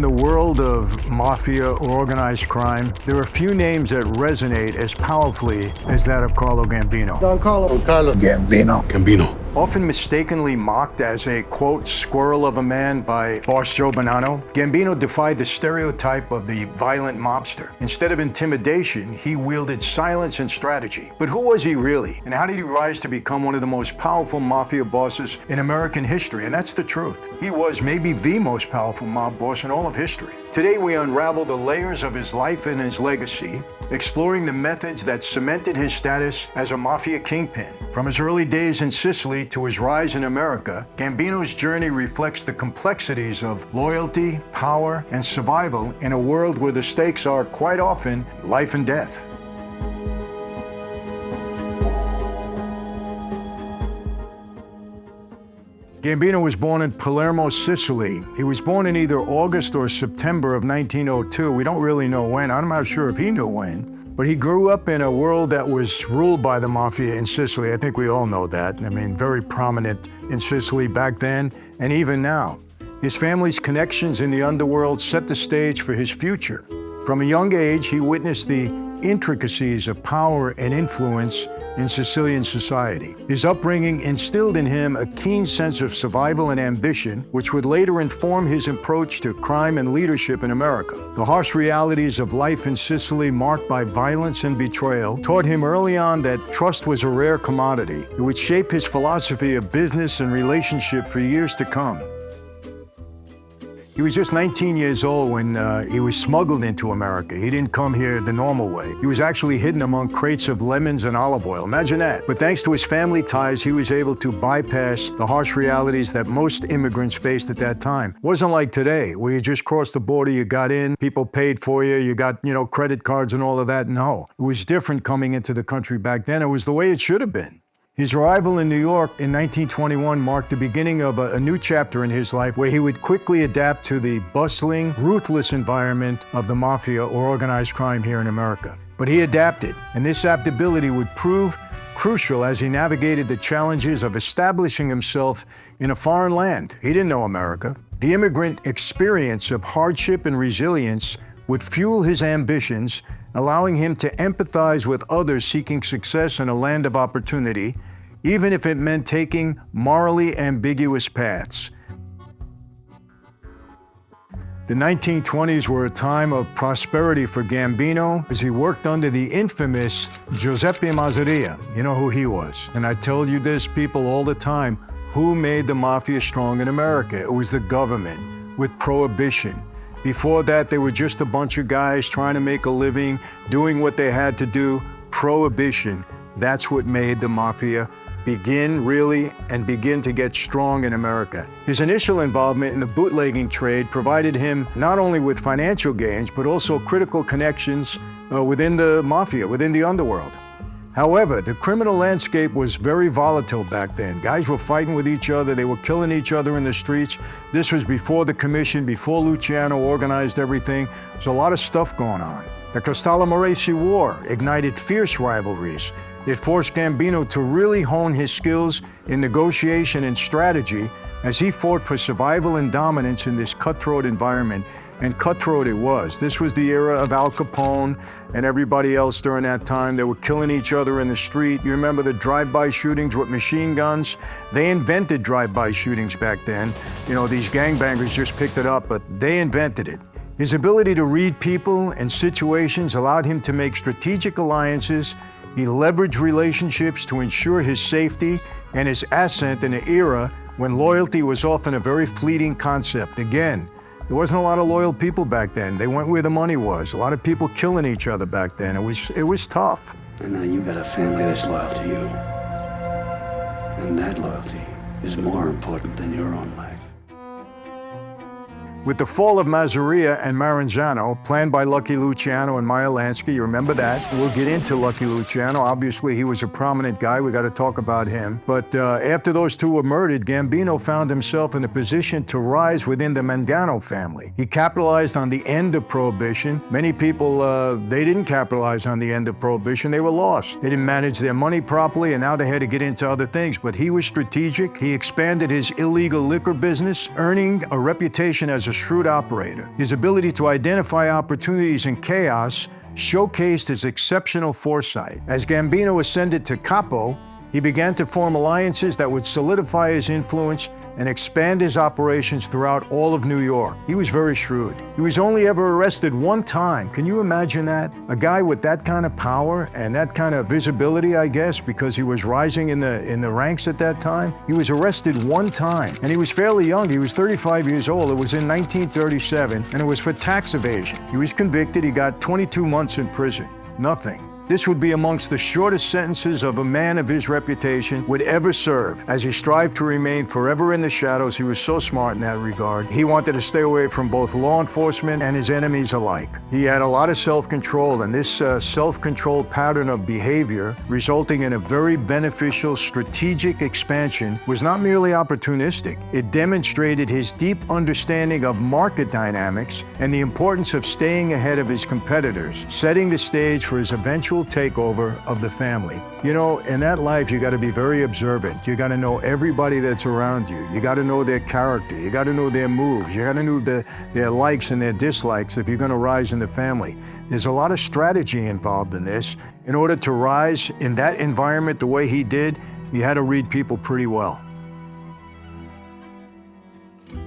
In the world of mafia or organized crime, there are few names that resonate as powerfully as that of Carlo Gambino. Carlo Gambino. Gambino. Often mistakenly mocked as a, quote, squirrel of a man by boss Joe Bonanno, Gambino defied the stereotype of the violent mobster. Instead of intimidation, he wielded silence and strategy. But who was he really? And how did he rise to become one of the most powerful mafia bosses in American history? And that's the truth. He was maybe the most powerful mob boss in all of history. Today, we unravel the layers of his life and his legacy, exploring the methods that cemented his status as a mafia kingpin. From his early days in Sicily to his rise in America, Gambino's journey reflects the complexities of loyalty, power, and survival in a world where the stakes are quite often life and death. Gambino was born in Palermo, Sicily. He was born in either August or September of 1902. We don't really know when. I'm not sure if he knew when. But he grew up in a world that was ruled by the mafia in Sicily. I think we all know that. I mean, very prominent in Sicily back then and even now. His family's connections in the underworld set the stage for his future. From a young age, he witnessed the intricacies of power and influence in Sicilian society. His upbringing instilled in him a keen sense of survival and ambition, which would later inform his approach to crime and leadership in America. The harsh realities of life in Sicily, marked by violence and betrayal, taught him early on that trust was a rare commodity. It would shape his philosophy of business and relationship for years to come. He was just 19 years old when he was smuggled into America. He didn't come here the normal way. He was actually hidden among crates of lemons and olive oil. Imagine that. But thanks to his family ties, he was able to bypass the harsh realities that most immigrants faced at that time. It wasn't like today, where you just crossed the border, you got in, people paid for you, you got, credit cards and all of that. No, it was different coming into the country back then. It was the way it should have been. His arrival in New York in 1921 marked the beginning of a new chapter in his life, where he would quickly adapt to the bustling, ruthless environment of the mafia or organized crime here in America. But he adapted, and this adaptability would prove crucial as he navigated the challenges of establishing himself in a foreign land. He didn't know America. The immigrant experience of hardship and resilience would fuel his ambitions, allowing him to empathize with others seeking success in a land of opportunity, even if it meant taking morally ambiguous paths. The 1920s were a time of prosperity for Gambino as he worked under the infamous Giuseppe Masseria. You know who he was. And I tell you this, people, all the time, who made the mafia strong in America? It was the government, with prohibition. Before that, they were just a bunch of guys trying to make a living, doing what they had to do. Prohibition, that's what made the mafia begin to get strong in America. His initial involvement in the bootlegging trade provided him not only with financial gains, but also critical connections within the mafia, within the underworld. However, the criminal landscape was very volatile back then. Guys were fighting with each other, they were killing each other in the streets. This was before the commission, before Luciano organized everything. There's a lot of stuff going on. The Castellamorese War ignited fierce rivalries. It forced Gambino to really hone his skills in negotiation and strategy as he fought for survival and dominance in this cutthroat environment. And cutthroat it was. This was the era of Al Capone and everybody else during that time. They were killing each other in the street. You remember the drive-by shootings with machine guns? They invented drive-by shootings back then. These gangbangers just picked it up, but they invented it. His ability to read people and situations allowed him to make strategic alliances. He leveraged relationships to ensure his safety and his ascent in an era when loyalty was often a very fleeting concept. Again, there wasn't a lot of loyal people back then. They went where the money was. A lot of people killing each other back then. It was tough. And now you got a family that's loyal to you. And that loyalty is more important than your own life. With the fall of Masseria and Maranzano, planned by Lucky Luciano and Meyer Lansky, you remember that? We'll get into Lucky Luciano. Obviously, he was a prominent guy. We got to talk about him. But after those two were murdered, Gambino found himself in a position to rise within the Mangano family. He capitalized on the end of Prohibition. Many people, they didn't capitalize on the end of Prohibition. They were lost. They didn't manage their money properly, and now they had to get into other things. But he was strategic. He expanded his illegal liquor business, earning a reputation as a a shrewd operator. His ability to identify opportunities in chaos showcased his exceptional foresight. As Gambino ascended to capo, he began to form alliances that would solidify his influence and expand his operations throughout all of New York. He was very shrewd. He was only ever arrested one time. Can you imagine that? A guy with that kind of power and that kind of visibility, I guess, because he was rising in the ranks at that time. He was arrested one time, and he was fairly young. He was 35 years old. It was in 1937, and it was for tax evasion. He was convicted. He got 22 months in prison. Nothing. This would be amongst the shortest sentences of a man of his reputation would ever serve. As he strived to remain forever in the shadows, he was so smart in that regard. He wanted to stay away from both law enforcement and his enemies alike. He had a lot of self-control, and this self-controlled pattern of behavior, resulting in a very beneficial strategic expansion, was not merely opportunistic. It demonstrated his deep understanding of market dynamics and the importance of staying ahead of his competitors, setting the stage for his eventual takeover of the family. You know, in that life, you got to be very observant. You got to know everybody that's around you. You got to know their character. You got to know their moves. You got to know their likes and their dislikes if you're going to rise in the family. There's a lot of strategy involved in this. In order to rise in that environment the way he did, you had to read people pretty well.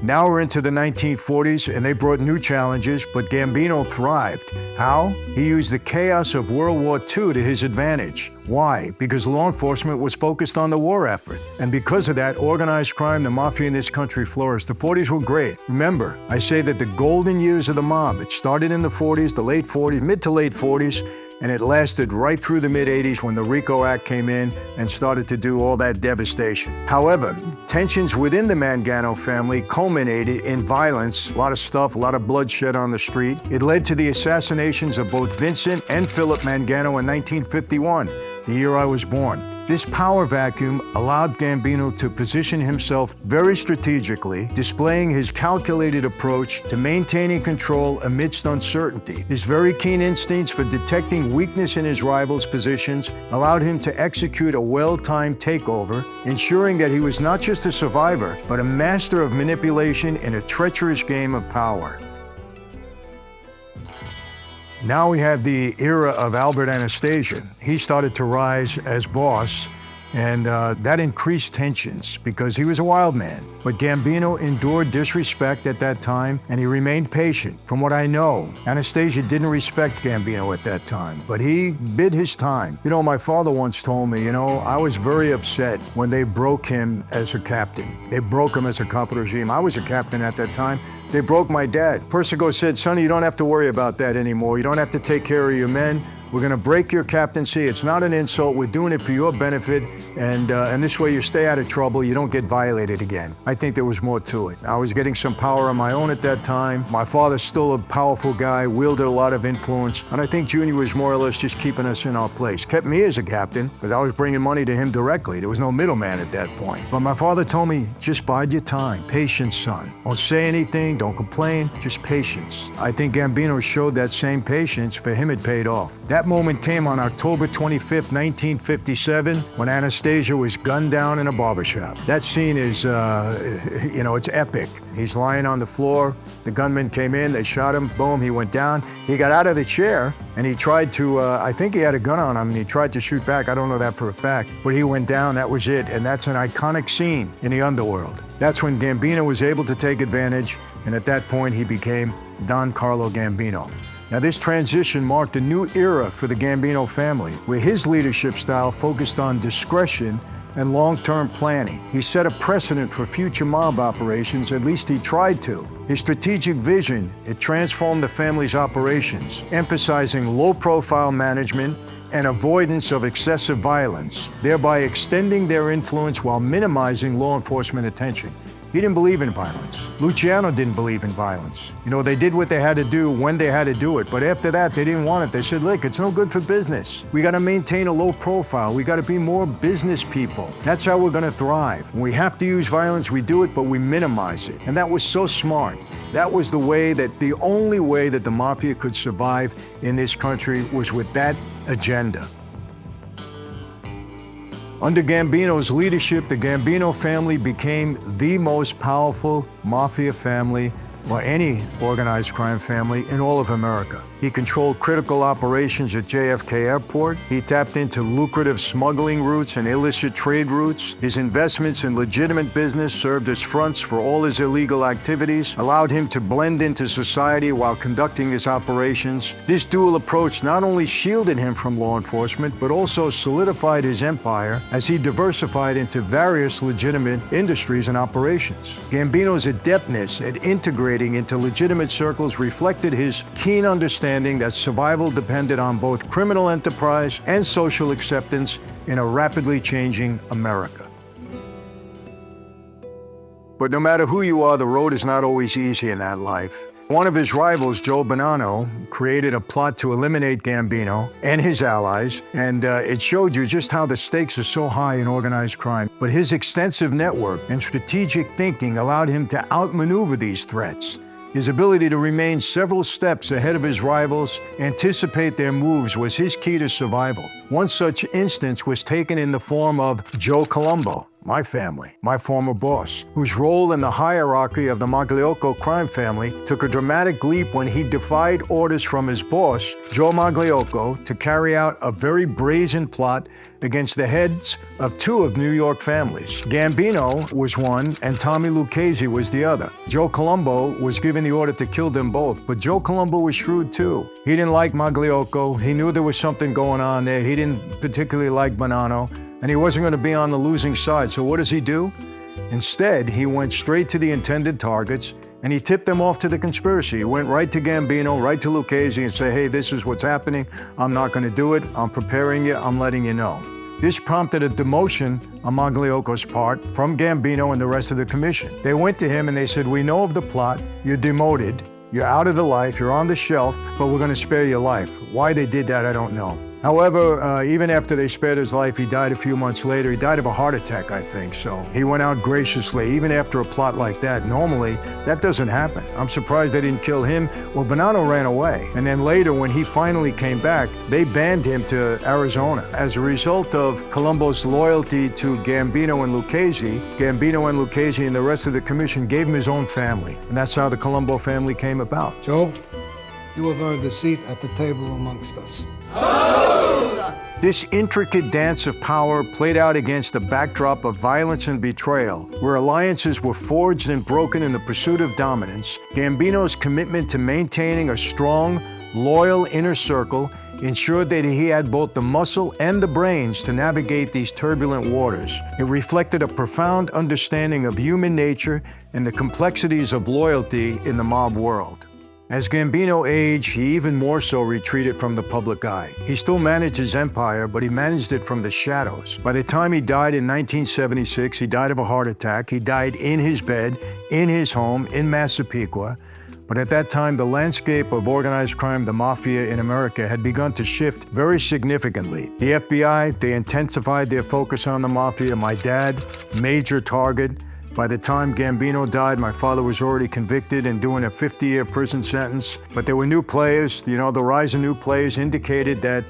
Now we're into the 1940s, and they brought new challenges, but Gambino thrived. How? He used the chaos of World War II to his advantage. Why? Because law enforcement was focused on the war effort. And because of that, organized crime, the mafia in this country flourished. The 40s were great. Remember, I say that the golden years of the mob, it started in the 40s, the late 40s, mid to late 40s, and it lasted right through the mid-80s when the RICO Act came in and started to do all that devastation. However, tensions within the Mangano family culminated in violence, a lot of stuff, a lot of bloodshed on the street. It led to the assassinations of both Vincent and Philip Mangano in 1951, the year I was born. This power vacuum allowed Gambino to position himself very strategically, displaying his calculated approach to maintaining control amidst uncertainty. His very keen instincts for detecting weakness in his rivals' positions allowed him to execute a well-timed takeover, ensuring that he was not just a survivor, but a master of manipulation in a treacherous game of power. Now we have the era of Albert Anastasia. He started to rise as boss, and that increased tensions because he was a wild man. But Gambino endured disrespect at that time, and he remained patient. From what I know, Anastasia didn't respect Gambino at that time, but he bid his time. You know, my father once told me, I was very upset when they broke him as a captain. They broke him as a capo regime. I was a captain at that time. They broke my dad. Persico said, "Sonny, you don't have to worry about that anymore. You don't have to take care of your men. We're going to break your captaincy. It's not an insult. We're doing it for your benefit. And this way you stay out of trouble. You don't get violated again." I think there was more to it. I was getting some power on my own at that time. My father's still a powerful guy, wielded a lot of influence. And I think Junior was more or less just keeping us in our place. Kept me as a captain because I was bringing money to him directly. There was no middleman at that point. But my father told me, just bide your time. Patience, son. Don't say anything. Don't complain. Just patience. I think Gambino showed that same patience. For him, it paid off. That moment came on October 25th, 1957, when Anastasia was gunned down in a barbershop. That scene is, it's epic. He's lying on the floor. The gunman came in, they shot him, boom, he went down. He got out of the chair, and he tried to, I think he had a gun on him, and he tried to shoot back. I don't know that for a fact. But he went down, that was it. And that's an iconic scene in the underworld. That's when Gambino was able to take advantage, and at that point, he became Don Carlo Gambino. Now, this transition marked a new era for the Gambino family, where his leadership style focused on discretion and long-term planning. He set a precedent for future mob operations, at least he tried to. His strategic vision, it transformed the family's operations, emphasizing low-profile management and avoidance of excessive violence, thereby extending their influence while minimizing law enforcement attention. He didn't believe in violence. Luciano didn't believe in violence. They did what they had to do when they had to do it. But after that, they didn't want it. They said, look, it's no good for business. We got to maintain a low profile. We got to be more business people. That's how we're going to thrive. When we have to use violence, we do it, but we minimize it. And that was so smart. That was the only way that the Mafia could survive in this country was with that agenda. Under Gambino's leadership, the Gambino family became the most powerful Mafia family or any organized crime family in all of America. He controlled critical operations at JFK Airport. He tapped into lucrative smuggling routes and illicit trade routes. His investments in legitimate business served as fronts for all his illegal activities, allowed him to blend into society while conducting his operations. This dual approach not only shielded him from law enforcement, but also solidified his empire as he diversified into various legitimate industries and operations. Gambino's adeptness at integrating into legitimate circles reflected his keen understanding that survival depended on both criminal enterprise and social acceptance in a rapidly changing America. But no matter who you are, the road is not always easy in that life. One of his rivals, Joe Bonanno, created a plot to eliminate Gambino and his allies, and it showed you just how the stakes are so high in organized crime. But his extensive network and strategic thinking allowed him to outmaneuver these threats. His ability to remain several steps ahead of his rivals, anticipate their moves, was his key to survival. One such instance was taken in the form of Joe Colombo, my family, my former boss, whose role in the hierarchy of the Magliocco crime family took a dramatic leap when he defied orders from his boss, Joe Magliocco, to carry out a very brazen plot against the heads of two of New York families. Gambino was one, and Tommy Lucchese was the other. Joe Colombo was given the order to kill them both, but Joe Colombo was shrewd too. He didn't like Magliocco. He knew there was something going on there. He didn't particularly like Bonanno, and he wasn't going to be on the losing side. So what does he do? Instead, he went straight to the intended targets, and he tipped them off to the conspiracy. He went right to Gambino, right to Lucchese, and said, hey, this is what's happening. I'm not going to do it. I'm preparing you. I'm letting you know. This prompted a demotion on Magliocco's part from Gambino and the rest of the commission. They went to him and they said, we know of the plot. You're demoted. You're out of the life. You're on the shelf, but we're going to spare your life. Why they did that, I don't know. However, even after they spared his life, he died a few months later. He died of a heart attack, I think, so he went out graciously, even after a plot like that. Normally, that doesn't happen. I'm surprised they didn't kill him. Well, Bonanno ran away, and then later, when he finally came back, they banned him to Arizona. As a result of Colombo's loyalty to Gambino and Lucchese, Gambino and Lucchese and the rest of the commission gave him his own family, and that's how the Colombo family came about. Joe, you have earned a seat at the table amongst us. This intricate dance of power played out against a backdrop of violence and betrayal, where alliances were forged and broken in the pursuit of dominance. Gambino's commitment to maintaining a strong, loyal inner circle ensured that he had both the muscle and the brains to navigate these turbulent waters. It reflected a profound understanding of human nature and the complexities of loyalty in the mob world. As Gambino aged, he even more so retreated from the public eye. He still managed his empire, but he managed it from the shadows. By the time he died in 1976, he died of a heart attack. He died in his bed, in his home, in Massapequa. But at that time, the landscape of organized crime, the Mafia in America, had begun to shift very significantly. The FBI, they intensified their focus on the Mafia. My dad, major target. By the time Gambino died, my father was already convicted and doing a 50-year prison sentence. But there were new players. You know, the rise of new players indicated that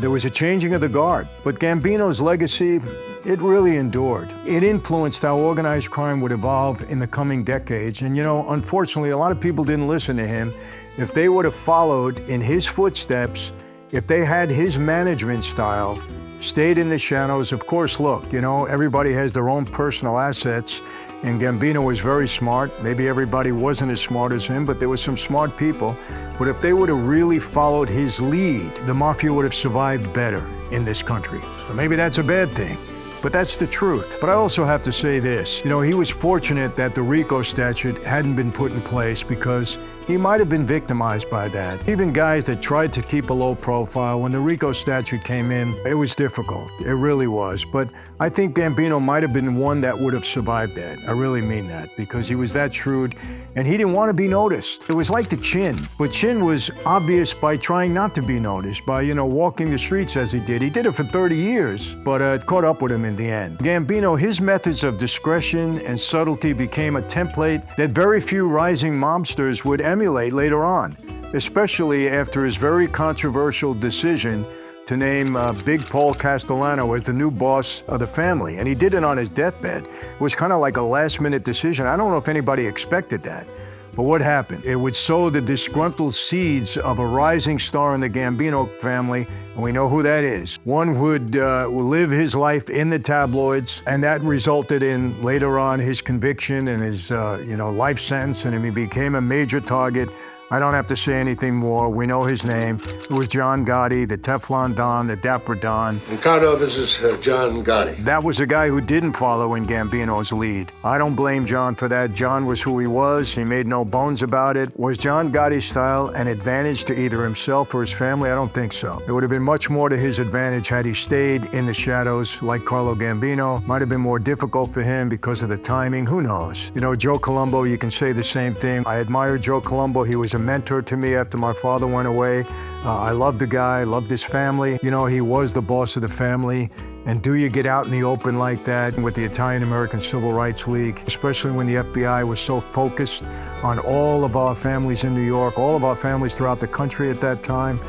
there was a changing of the guard. But Gambino's legacy, it really endured. It influenced how organized crime would evolve in the coming decades. And you know, unfortunately, a lot of people didn't listen to him. If they would have followed in his footsteps, if they had his management style, stayed in the shadows. Of course, look, you know, everybody has their own personal assets, and Gambino was very smart. Maybe everybody wasn't as smart as him, but there were some smart people. But if they would have really followed his lead, the Mafia would have survived better in this country. So maybe that's a bad thing, but that's the truth. But I also have to say this, you know, he was fortunate that the RICO statute hadn't been put in place, because he might have been victimized by that. Even guys that tried to keep a low profile, when the RICO statute came in, it was difficult. It really was. But I think Gambino might have been one that would have survived that. I really mean that, because he was that shrewd, and he didn't want to be noticed. It was like the Chin, but Chin was obvious by trying not to be noticed, by, you know, walking the streets as he did. He did it for 30 years, but it caught up with him in the end. Gambino, his methods of discretion and subtlety became a template that very few rising mobsters would emulate later on, especially after his very controversial decision to name Big Paul Castellano as the new boss of the family. And he did it on his deathbed. It was kind of like a last-minute decision. I don't know if anybody expected that. But what happened? It would sow the disgruntled seeds of a rising star in the Gambino family, and we know who that is. One would live his life in the tabloids, and that resulted in, later on, his conviction and his life sentence, and he became a major target. I don't have to say anything more. We know his name. It was John Gotti, the Teflon Don, the Dapper Don. And Carlo, this is John Gotti. That was a guy who didn't follow in Gambino's lead. I don't blame John for that. John was who he was. He made no bones about it. Was John Gotti's style an advantage to either himself or his family? I don't think so. It would have been much more to his advantage had he stayed in the shadows like Carlo Gambino. Might have been more difficult for him because of the timing. Who knows? You know, Joe Colombo, you can say the same thing. I admire Joe Colombo. He was a mentor to me after my father went away. I loved the guy, loved his family. You know, he was the boss of the family. And do you get out in the open like that with the Italian-American Civil Rights League, especially when the FBI was so focused on all of our families in New York, all of our families throughout the country at that time?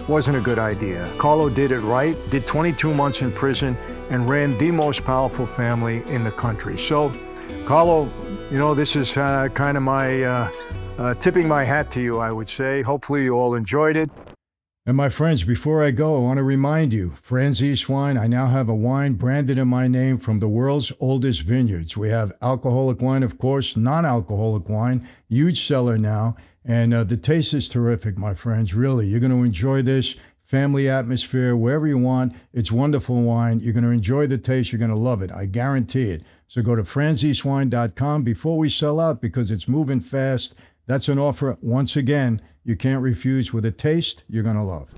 Wasn't a good idea. Carlo did it right, did 22 months in prison, and ran the most powerful family in the country. So, Carlo, you know, this is kind of my tipping my hat to you, I would say. Hopefully you all enjoyed it. And my friends, before I go, I want to remind you, Franzese Wine, I now have a wine branded in my name from the world's oldest vineyards. We have alcoholic wine, of course, non-alcoholic wine, huge seller now. And the taste is terrific, my friends, really. You're going to enjoy this family atmosphere, wherever you want. It's wonderful wine. You're going to enjoy the taste. You're going to love it. I guarantee it. So go to franzesewine.com before we sell out because it's moving fast. That's an offer, once again, you can't refuse with a taste you're going to love.